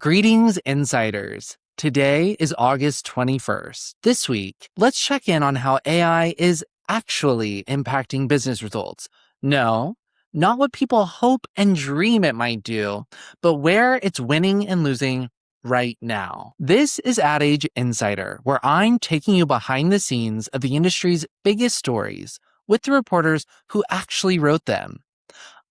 Greetings, insiders. Today is August 21st. This week, let's check in on how AI is actually impacting business results. No, not what people hope and dream it might do, but where it's winning and losing right now. This is Ad Age Insider, where I'm taking you behind the scenes of the industry's biggest stories with the reporters who actually wrote them.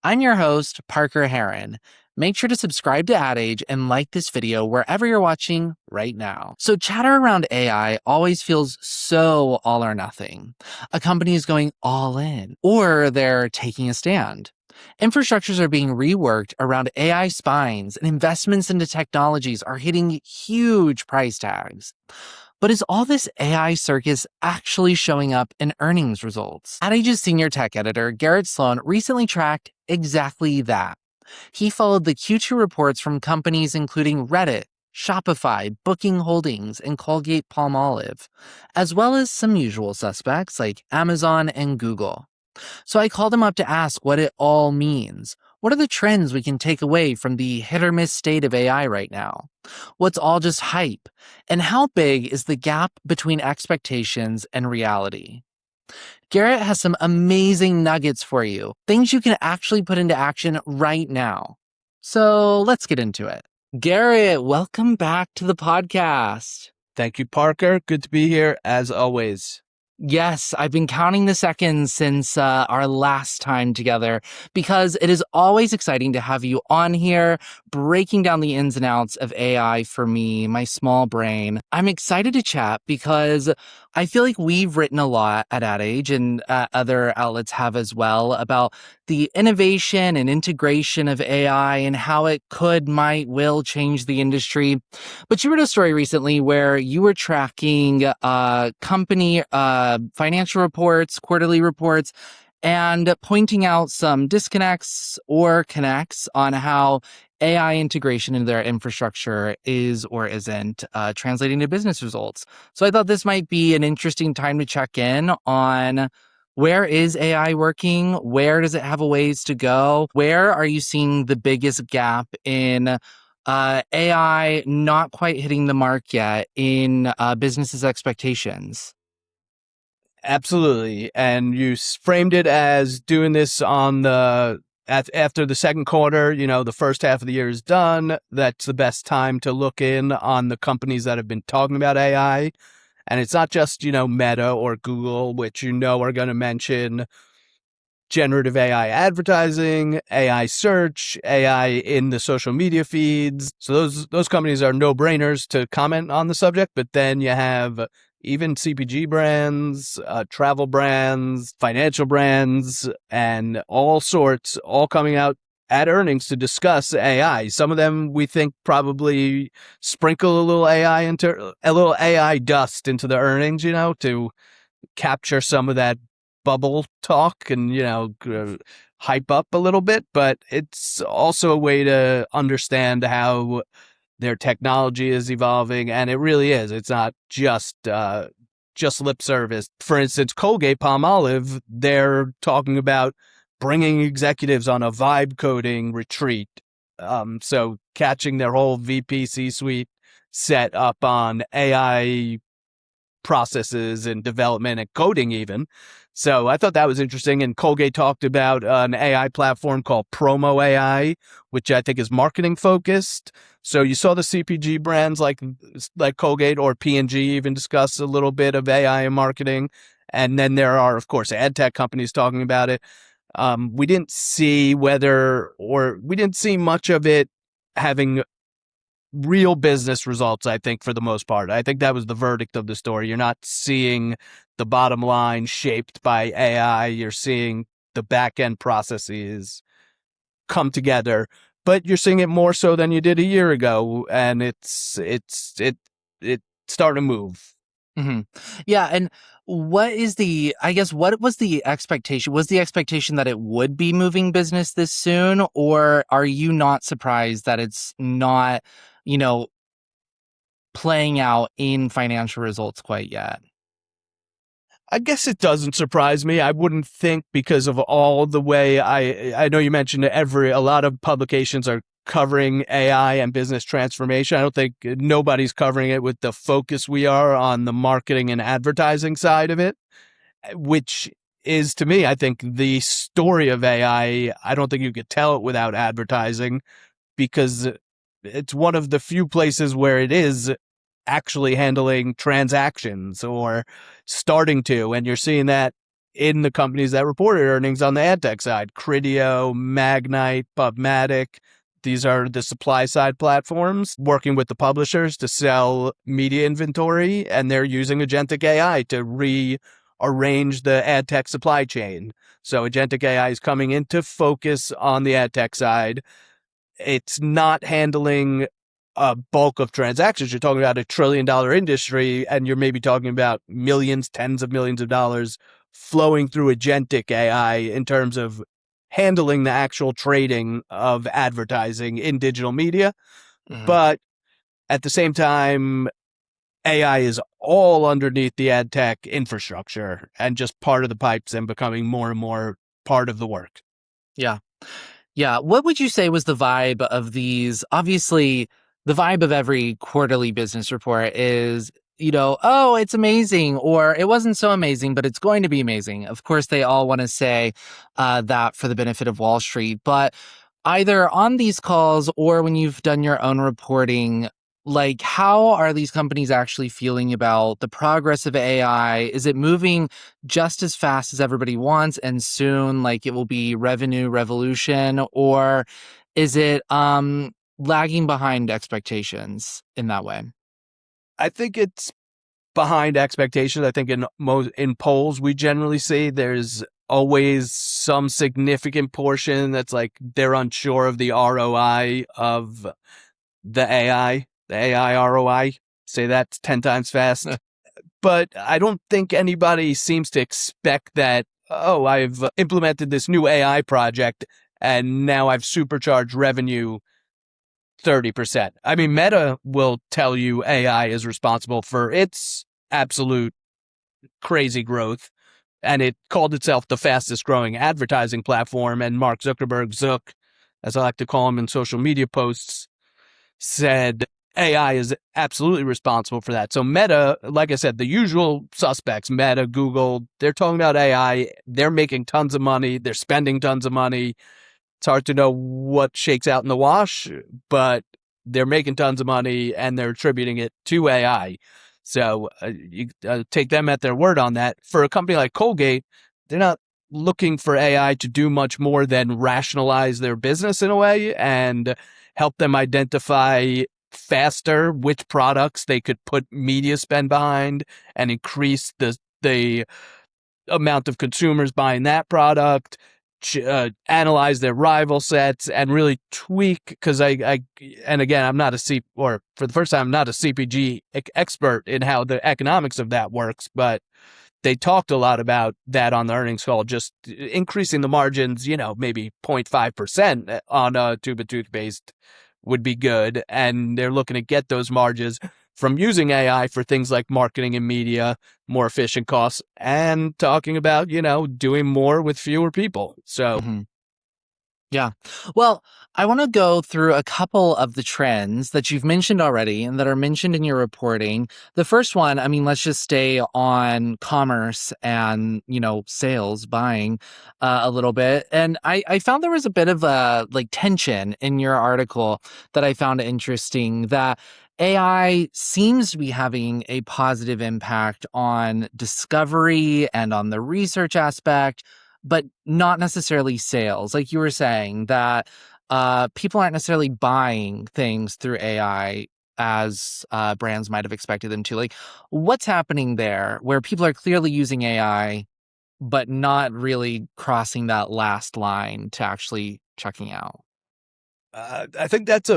I'm your host, Parker Heron. Make sure to subscribe to Ad Age and like this video wherever you're watching right now. So chatter around AI always feels so all or nothing. A company is going all in, or they're taking a stand. Infrastructures are being reworked around AI spines, and investments into technologies are hitting huge price tags. But is all this AI circus actually showing up in earnings results? Ad Age's senior tech editor, Garett Sloane, recently tracked exactly that. He followed the Q2 reports from companies including Reddit, Shopify, Booking Holdings, and Colgate-Palmolive, as well as some usual suspects like Amazon and Google. So I called him up to ask what it all means. What are the trends we can take away from the hit or miss state of AI right now? What's all just hype? And how big is the gap between expectations and reality? Garett has some amazing nuggets for you, things you can actually put into action right now. So let's get into it. Garett, welcome back to the podcast. Thank you, Parker. Good to be here as always. Yes, I've been counting the seconds since our last time together because it is always exciting to have you on here breaking down the ins and outs of AI for me, my small brain. I'm excited to chat because I feel like we've written a lot at Ad Age and other outlets have as well about the innovation and integration of AI and how it could, might, will change the industry. But you wrote a story recently where you were tracking company financial reports, quarterly reports, and pointing out some disconnects or connects on how AI integration into their infrastructure is or isn't translating to business results. So I thought this might be an interesting time to check in on where is AI working? Where does it have a ways to go? Where are you seeing the biggest gap in AI not quite hitting the mark yet in businesses' expectations? Absolutely. And you framed it as doing this on after the second quarter, the first half of the year is done. That's the best time to look in on the companies that have been talking about AI. And it's not just, Meta or Google, which are going to mention generative AI advertising, AI search, AI in the social media feeds. So those companies are no-brainers to comment on the subject. But then you have even CPG brands, travel brands, financial brands, and all sorts, all coming out at earnings to discuss AI. Some of them we think probably sprinkle a little AI dust into the earnings, to capture some of that bubble talk and, hype up a little bit. But it's also a way to understand how their technology is evolving, and it really is. It's not just lip service. For instance, Colgate-Palmolive, they're talking about bringing executives on a vibe coding retreat. So catching their whole VP C-suite set up on AI processes and development and coding even. So I thought that was interesting. And Colgate talked about an AI platform called Promo AI, which I think is marketing focused. So you saw the CPG brands like Colgate or P&G even discuss a little bit of AI in marketing. And then there are, of course, ad tech companies talking about it. We didn't see much of it having real business results, I think, for the most part. I think that was the verdict of the story. You're not seeing the bottom line shaped by AI. You're seeing the back end processes come together, but you're seeing it more so than you did a year ago, and it's starting to move. Mm-hmm. Yeah, and what was the expectation? Was the expectation that it would be moving business this soon, or are you not surprised that it's not, playing out in financial results quite yet? I guess it doesn't surprise me. I wouldn't think, because of all the way I know you mentioned a lot of publications are covering AI and business transformation. I don't think nobody's covering it with the focus we are on the marketing and advertising side of it, which is, to me, I think the story of AI. I don't think you could tell it without advertising, because it's one of the few places where it is actually handling transactions or starting to. And you're seeing that in the companies that reported earnings on the ad tech side: Criteo, Magnite, Pubmatic. These are the supply side platforms working with the publishers to sell media inventory, and they're using agentic AI to rearrange the ad tech supply chain. So agentic AI is coming into focus on the ad tech side. It's not handling a bulk of transactions. You're talking about $1 trillion industry, and you're maybe talking about millions, tens of millions of dollars flowing through agentic AI in terms of handling the actual trading of advertising in digital media. Mhm. But at the same time, AI is all underneath the ad tech infrastructure and just part of the pipes and becoming more and more part of the work. Yeah. Yeah. What would you say was the vibe of these? Obviously, the vibe of every quarterly business report is, oh, it's amazing, or it wasn't so amazing, but it's going to be amazing. Of course, they all want to say that for the benefit of Wall Street. But either on these calls or when you've done your own reporting, like, how are these companies actually feeling about the progress of AI? Is it moving just as fast as everybody wants and soon, like, it will be revenue revolution? Or is it lagging behind expectations in that way? I think it's behind expectations. I think in polls we generally see there's always some significant portion that's like they're unsure of the ROI of the AI ROI. Say that 10 times fast. But I don't think anybody seems to expect that, oh, I've implemented this new AI project and now I've supercharged revenue 30%. I mean, Meta will tell you AI is responsible for its absolute crazy growth, and it called itself the fastest growing advertising platform. And Mark Zuckerberg, Zuck, as I like to call him in social media posts, said AI is absolutely responsible for that. So Meta, like I said, the usual suspects, Meta, Google, they're talking about AI. They're making tons of money. They're spending tons of money. It's hard to know what shakes out in the wash, but they're making tons of money and they're attributing it to AI. So you take them at their word on that. For a company like Colgate, they're not looking for AI to do much more than rationalize their business in a way and help them identify faster which products they could put media spend behind and increase the amount of consumers buying that product, analyze their rival sets, and really tweak. Because and again, I'm not or for the first time, I'm not a CPG expert in how the economics of that works, but they talked a lot about that on the earnings call, just increasing the margins, maybe 0.5% on a tube of toothpaste would be good. And they're looking to get those margins from using AI for things like marketing and media, more efficient costs, and talking about, doing more with fewer people. So Mhm. Yeah. Well, I want to go through a couple of the trends that you've mentioned already and that are mentioned in your reporting. The first one, I mean, let's just stay on commerce and, sales, buying a little bit. And I found there was a bit of a like tension in your article that I found interesting, that AI seems to be having a positive impact on discovery and on the research aspect, but not necessarily sales. Like you were saying, that people aren't necessarily buying things through AI as brands might have expected them to. Like, what's happening there where people are clearly using AI, but not really crossing that last line to actually checking out? I think that's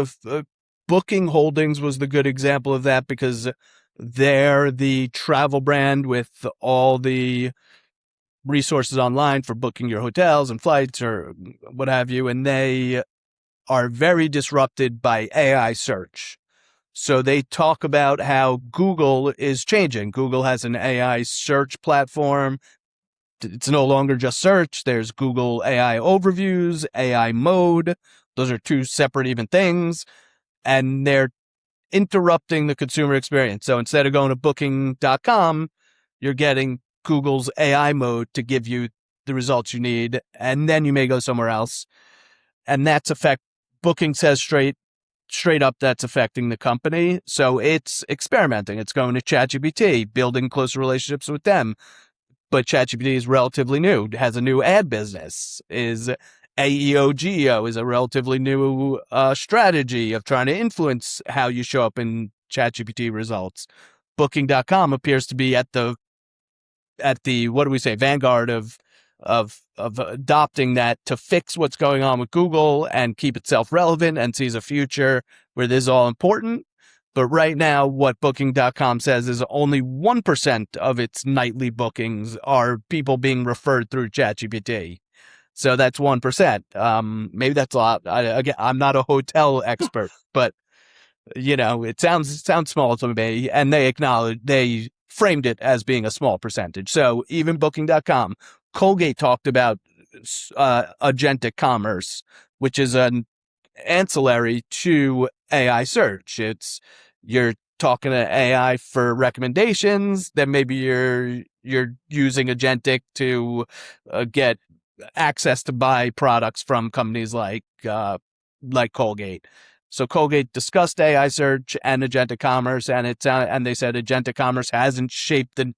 Booking Holdings was the good example of that, because they're the travel brand with all the resources online for booking your hotels and flights or what have you. And they are very disrupted by AI search. So they talk about how Google is changing. Google has an AI search platform. It's no longer just search. There's Google AI overviews, AI mode. Those are two separate even things, and they're interrupting the consumer experience. So instead of going to booking.com, you're getting Google's AI mode to give you the results you need, and then you may go somewhere else. And that's Booking says straight up that's affecting the company. So it's experimenting. It's going to ChatGPT, building closer relationships with them. But ChatGPT is relatively new, has a new ad business, is AEO-GEO is a relatively new strategy of trying to influence how you show up in ChatGPT results. Booking.com appears to be at the what do we say, vanguard of adopting that to fix what's going on with Google and keep itself relevant, and sees a future where this is all important. But right now, what Booking.com says is only 1% of its nightly bookings are people being referred through ChatGPT. So that's 1%. Maybe that's a lot. Again, I'm not a hotel expert, but it sounds small to me. And they framed it as being a small percentage. So even Booking.com, Colgate talked about agentic commerce, which is an ancillary to AI search. You're talking to AI for recommendations, then maybe you're using agentic to get access to buy products from companies like Colgate. So Colgate discussed AI search and agentic commerce, and they said agentic commerce hasn't shifted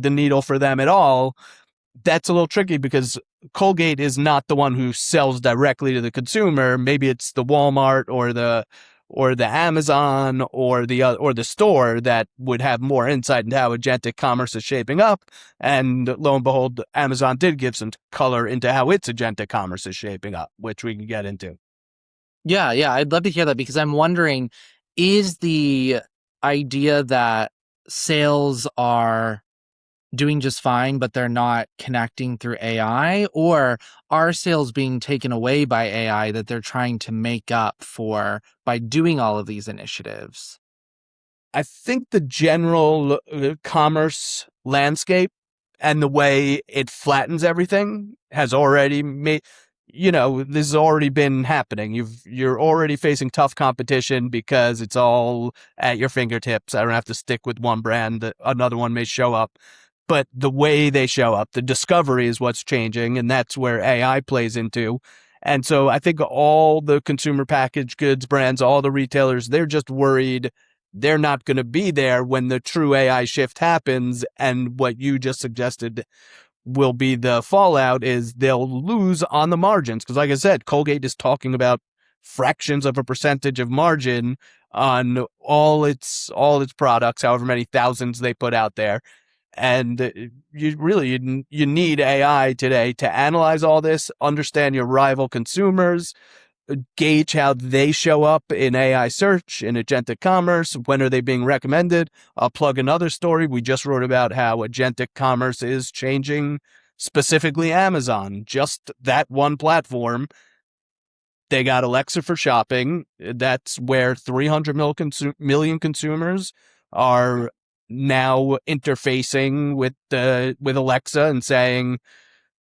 the needle for them at all. That's a little tricky because Colgate is not the one who sells directly to the consumer. Maybe it's the Walmart or the Amazon or the store that would have more insight into how agentic commerce is shaping up. And lo and behold, Amazon did give some color into how its agentic commerce is shaping up, which we can get into. Yeah, I'd love to hear that, because I'm wondering, is the idea that sales are doing just fine, but they're not connecting through AI, or are sales being taken away by AI that they're trying to make up for by doing all of these initiatives? I think the general commerce landscape and the way it flattens everything has already made, this has already been happening. You're already facing tough competition because it's all at your fingertips. I don't have to stick with one brand. Another one may show up. But the way they show up, the discovery is what's changing, and that's where AI plays into. And so I think all the consumer packaged goods brands, all the retailers, they're just worried they're not going to be there when the true AI shift happens. And what you just suggested will be the fallout is they'll lose on the margins. Because like I said, Colgate is talking about fractions of a percentage of margin on all its products, however many thousands they put out there. And you need AI today to analyze all this, understand your rival consumers, gauge how they show up in AI search, in agentic commerce, when are they being recommended. I'll plug another story. We just wrote about how agentic commerce is changing, specifically Amazon, just that one platform. They got Alexa for shopping. That's where 300 million consumers are now interfacing with Alexa and saying,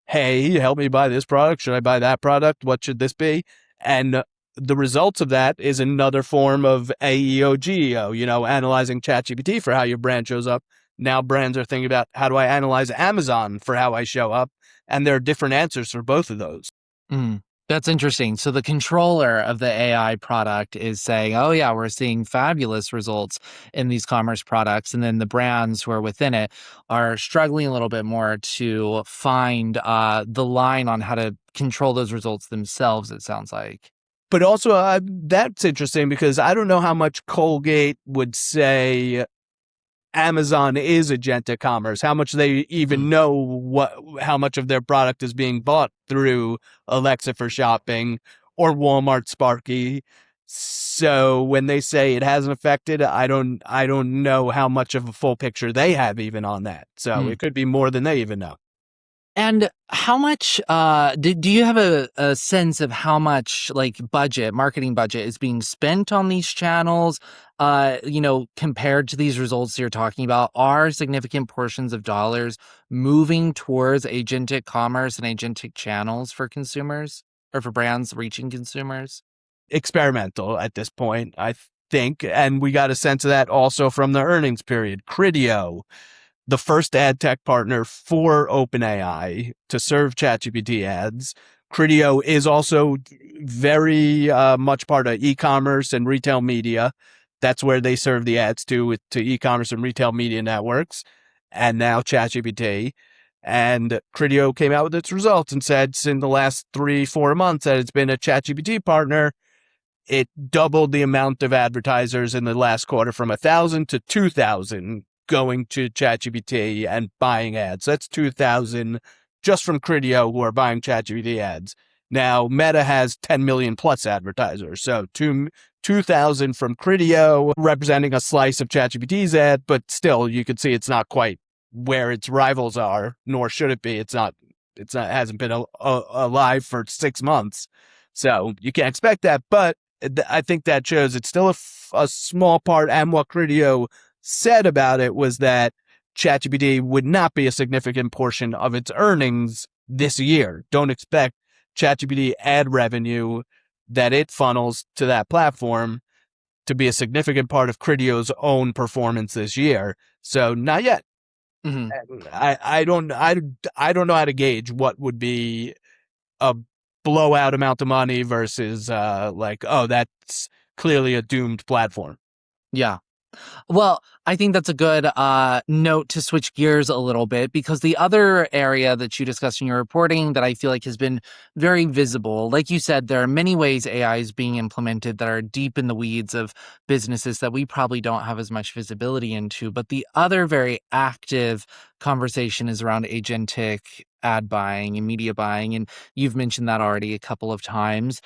hey, help me buy this product. Should I buy that product? What should this be? And the results of that is another form of AEO-GEO, analyzing ChatGPT for how your brand shows up. Now brands are thinking about, how do I analyze Amazon for how I show up? And there are different answers for both of those. That's interesting. So the controller of the AI product is saying, oh yeah, we're seeing fabulous results in these commerce products. And then the brands who are within it are struggling a little bit more to find the line on how to control those results themselves, it sounds like. But also, that's interesting because I don't know how much Colgate would say Amazon is agentic commerce, how much they even know how much of their product is being bought through Alexa for shopping or Walmart Sparky. So when they say it hasn't affected, I don't know how much of a full picture they have even on that. So it could be more than they even know. And how much, do you have a sense of how much marketing budget is being spent on these channels, compared to these results you're talking about? Are significant portions of dollars moving towards agentic commerce and agentic channels for consumers or for brands reaching consumers? experimental at this point, I think. And we got a sense of that also from the earnings period. Criteo, the first ad tech partner for OpenAI to serve ChatGPT ads. Criteo is also very much part of e-commerce and retail media. That's where they serve the ads to e-commerce and retail media networks, and now ChatGPT. And Criteo came out with its results and said in the last 3-4 months that it's been a ChatGPT partner. It doubled the amount of advertisers in the last quarter from 1,000 to 2,000 going to ChatGPT and buying ads. That's 2,000 just from Criteo who are buying ChatGPT ads. Now, Meta has 10 million plus advertisers. So 2,000 from Criteo representing a slice of ChatGPT's ad, but still you could see it's not quite where its rivals are, nor should it be. It hasn't been alive for 6 months. So you can't expect that, but I think that shows it's still a small part. And what Criteo said about it was that ChatGPT would not be a significant portion of its earnings this year. Don't expect ChatGPT ad revenue that it funnels to that platform to be a significant part of Criteo's own performance this year. So not yet. Mhm. I don't know how to gauge what would be a blowout amount of money versus that's clearly a doomed platform. Yeah. Well, I think that's a good note to switch gears a little bit, because the other area that you discussed in your reporting that I feel like has been very visible, like you said, there are many ways AI is being implemented that are deep in the weeds of businesses that we probably don't have as much visibility into. But the other very active conversation is around agentic ad buying and media buying. And you've mentioned that already a couple of times.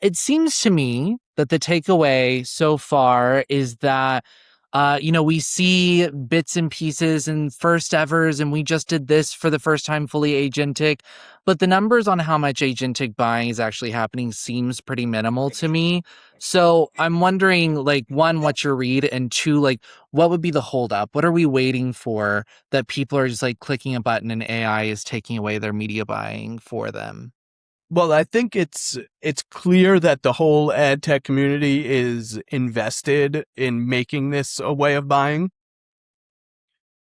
It seems to me that the takeaway so far is that we see bits and pieces and first evers, and we just did this for the first time fully agentic. But the numbers on how much agentic buying is actually happening seems pretty minimal to me. So I'm wondering, like, one, what's your read? And two, like, what would be the holdup? What are we waiting for that people are just like clicking a button and AI is taking away their media buying for them? Well, I think it's clear that the whole ad tech community is invested in making this a way of buying,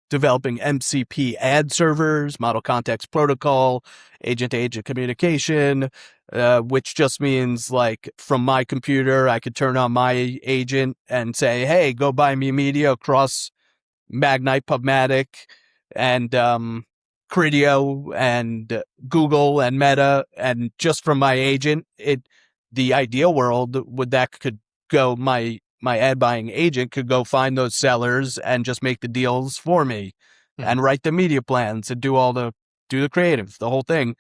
developing MCP ad servers, model context protocol, agent-to-agent communication, which just means, like, from my computer, I could turn on my agent and say, hey, go buy me media across Magnite, PubMatic, and Criteo, and Google, and Meta, and just from my agent, the ideal world would that could go my ad buying agent could go find those sellers and just make the deals for me, and write the media plans and do the creative, the whole thing.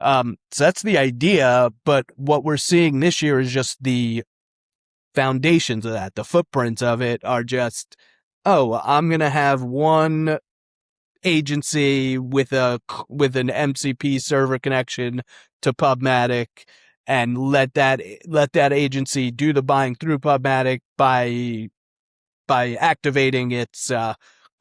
So that's the idea, but what we're seeing this year is just the foundations of that. The footprints of it are just, oh, I'm going to have one agency with an MCP server connection to PubMatic, and let that agency do the buying through PubMatic by activating its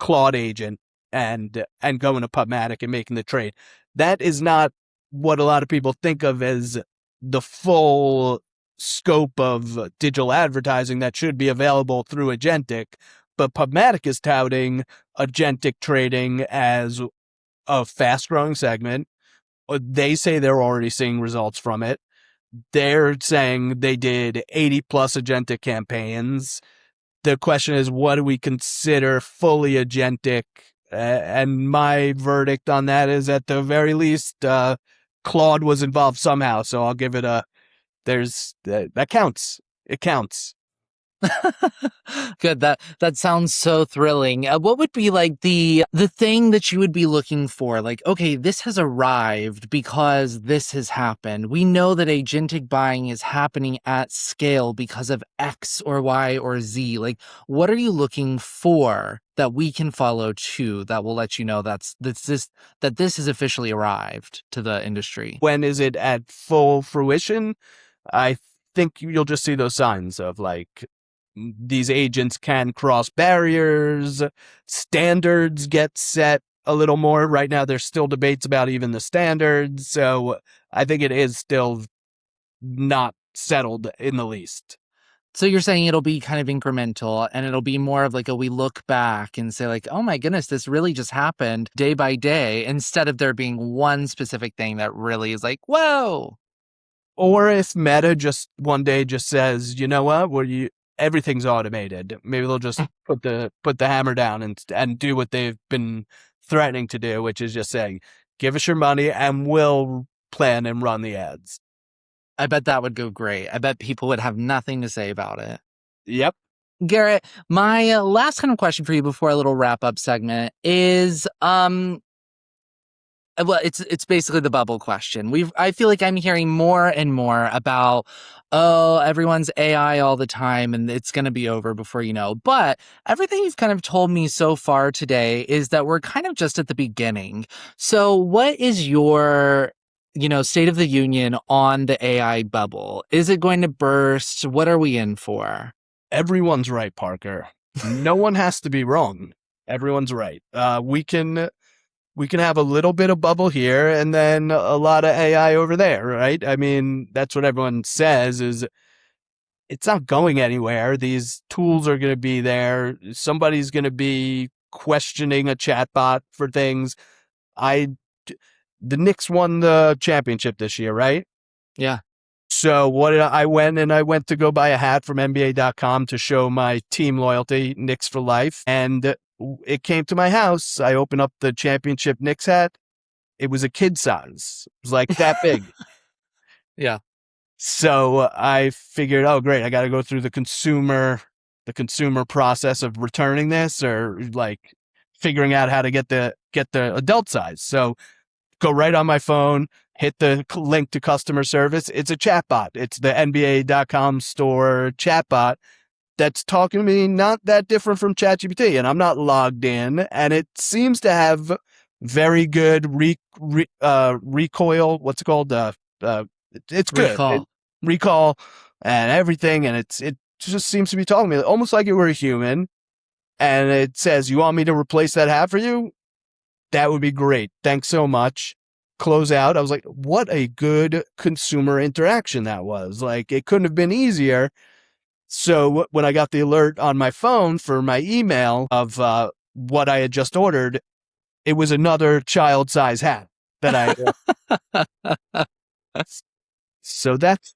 Claude agent and going to PubMatic and making the trade. That is not what a lot of people think of as the full scope of digital advertising that should be available through agentic. But PubMatic is touting agentic trading as a fast-growing segment. They say they're already seeing results from it. They're saying they did 80 plus agentic campaigns. The question is, what do we consider fully agentic? And my verdict on that is, at the very least, Claude was involved somehow. So I'll give it that counts. It counts. Good. That sounds so thrilling. What would be like the thing that you would be looking for? Like, okay, this has arrived because this has happened. We know that agentic buying is happening at scale because of X or Y or Z. Like, what are you looking for that we can follow too, that will let you know that this has officially arrived to the industry? When is it at full fruition? I think you'll just see those signs of, like, these agents can cross barriers, standards get set a little more. Right now, there's still debates about even the standards. So I think it is still not settled in the least. So you're saying it'll be kind of incremental and it'll be more of like a we look back and say like, oh my goodness, this really just happened day by day instead of there being one specific thing that really is like, whoa. Or if Meta just one day just says, you know what, everything's automated. Maybe they'll just put the hammer down and do what they've been threatening to do, which is just saying, give us your money and we'll plan and run the ads. I bet that would go great. I bet people would have nothing to say about it. Yep. Garett, my last kind of question for you before a little wrap up segment is, well, it's basically the bubble question. I feel like I'm hearing more and more about, oh, everyone's AI all the time and it's going to be over before you know. But everything you've kind of told me so far today is that we're kind of just at the beginning. So what is your, state of the union on the AI bubble? Is it going to burst? What are we in for? Everyone's right, Parker. No one has to be wrong. Everyone's right. We can have a little bit of bubble here and then a lot of AI over there, right? I mean, that's what everyone says is it's not going anywhere. These tools are going to be there. Somebody's going to be questioning a chatbot for things. The Knicks won the championship this year, right? Yeah. So I went to go buy a hat from NBA.com to show my team loyalty, Knicks for life. And it came to my house. I opened up the championship Knicks hat. It was a kid size. It was like that big. Yeah. So I figured, oh, great. I got to go through the consumer process of returning this or like figuring out how to get the adult size. So go right on my phone, hit the link to customer service. It's a chatbot. It's the NBA.com store chatbot that's talking to me, not that different from ChatGPT, and I'm not logged in. And it seems to have very good recoil. What's it called? It's good. Recall. Recall and everything. And it just seems to be talking to me almost like it were a human. And it says, you want me to replace that hat for you? That would be great. Thanks so much. Close out. I was like, what a good consumer interaction that was. Like, it couldn't have been easier. So when I got the alert on my phone for my email of what I had just ordered, it was another child size hat that I. So that's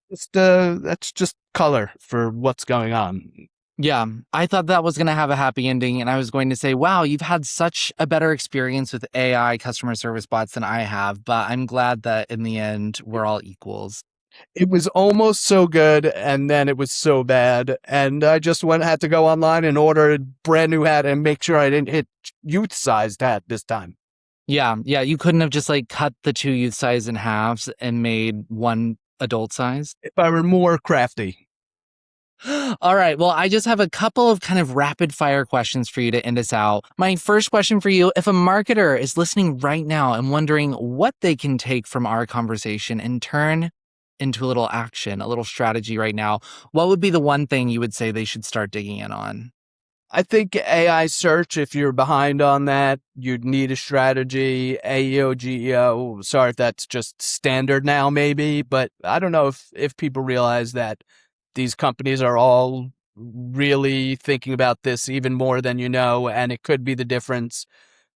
just color for what's going on. Yeah, I thought that was going to have a happy ending, and I was going to say, wow, you've had such a better experience with AI customer service bots than I have, but I'm glad that in the end, we're all equals. It was almost so good, and then it was so bad, and I just had to go online and order a brand new hat and make sure I didn't hit youth-sized hat this time. Yeah, you couldn't have just like cut the two youth size in halves and made one adult size? If I were more crafty. All right. Well, I just have a couple of kind of rapid fire questions for you to end us out. My first question for you, if a marketer is listening right now and wondering what they can take from our conversation and turn into a little action, a little strategy right now, what would be the one thing you would say they should start digging in on? I think AI search, if you're behind on that, you'd need a strategy. AEO, GEO, sorry if that's just standard now maybe, but I don't know if people realize that these companies are all really thinking about this even more than you know, and it could be the difference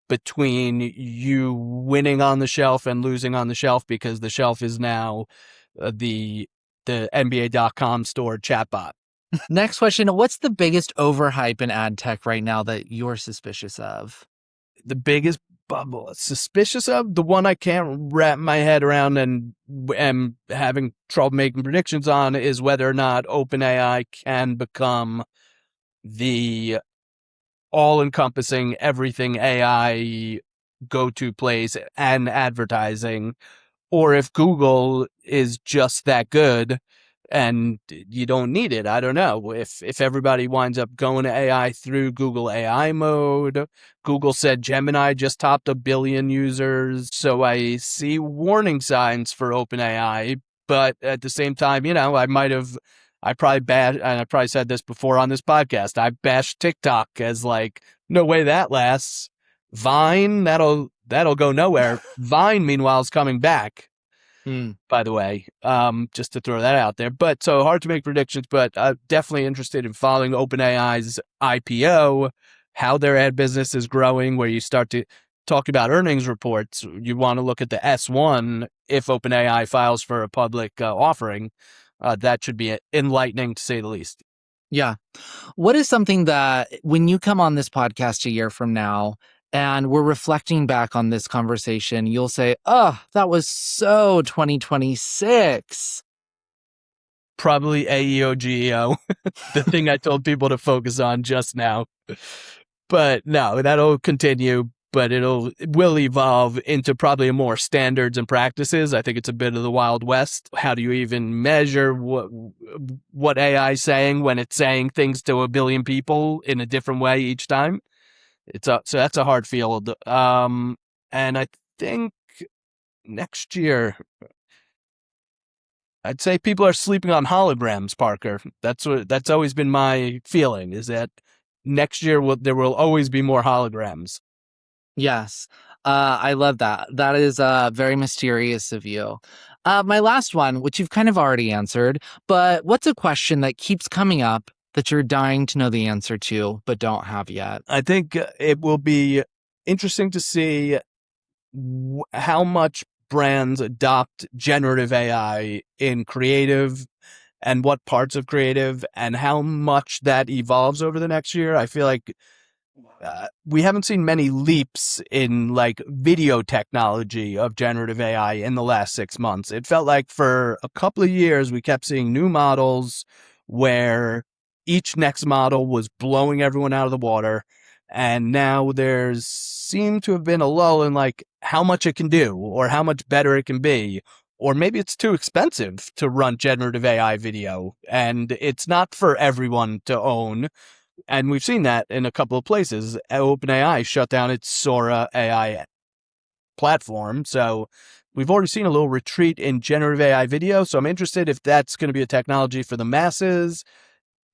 between you winning on the shelf and losing on the shelf because the shelf is now the NBA.com store chatbot. Next question. What's the biggest overhype in ad tech right now that you're suspicious of? The biggest bubble suspicious of, the one I can't wrap my head around and am having trouble making predictions on, is whether or not OpenAI can become the all-encompassing everything AI go-to place and advertising, or if Google is just that good and you don't need it. I don't know. If everybody winds up going to AI through Google AI mode. Google said Gemini just topped 1 billion users. So I see warning signs for OpenAI, but at the same time, I probably said this before on this podcast, I bashed TikTok as like, no way that lasts. Vine, that'll go nowhere. Vine, meanwhile, is coming back. Hmm. by the way, just to throw that out there. But so hard to make predictions, but definitely interested in following OpenAI's IPO, how their ad business is growing, where you start to talk about earnings reports. You want to look at the S1 if OpenAI files for a public offering. That should be enlightening to say the least. Yeah. What is something that when you come on this podcast a year from now and we're reflecting back on this conversation, you'll say, oh, that was so 2026? Probably AEO GEO, the thing I told people to focus on just now. But no, that'll continue, but it will evolve into probably more standards and practices. I think it's a bit of the Wild West. How do you even measure what AI is saying when it's saying things to a billion people in a different way each time? So that's a hard field. And I think next year, I'd say people are sleeping on holograms, Parker. That's always been my feeling, is that next year there will always be more holograms. Yes. I love that. That is very mysterious of you. My last one, which you've kind of already answered, but what's a question that keeps coming up that you're dying to know the answer to, but don't have yet? I think it will be interesting to see how much brands adopt generative AI in creative and what parts of creative and how much that evolves over the next year. I feel like we haven't seen many leaps in like video technology of generative AI in the last 6 months. It felt like for a couple of years, we kept seeing new models where each next model was blowing everyone out of the water. And now there's seemed to have been a lull in like how much it can do or how much better it can be. Or maybe it's too expensive to run generative AI video and it's not for everyone to own. And we've seen that in a couple of places. OpenAI shut down its Sora AI platform. So we've already seen a little retreat in generative AI video. So I'm interested if that's going to be a technology for the masses,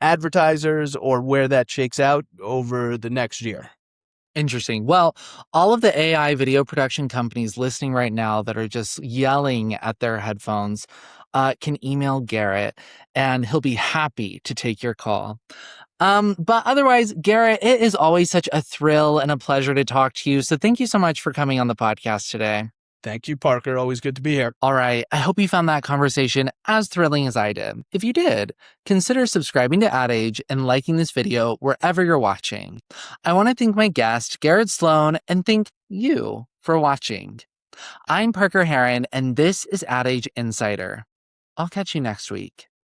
advertisers, or where that shakes out over the next year. Interesting. Well, all of the AI video production companies listening right now that are just yelling at their headphones can email Garett and he'll be happy to take your call. But otherwise, Garett, it is always such a thrill and a pleasure to talk to you. So thank you so much for coming on the podcast today. Thank you, Parker. Always good to be here. All right. I hope you found that conversation as thrilling as I did. If you did, consider subscribing to Ad Age and liking this video wherever you're watching. I want to thank my guest, Garett Sloane, and thank you for watching. I'm Parker Heron, and this is Ad Age Insider. I'll catch you next week.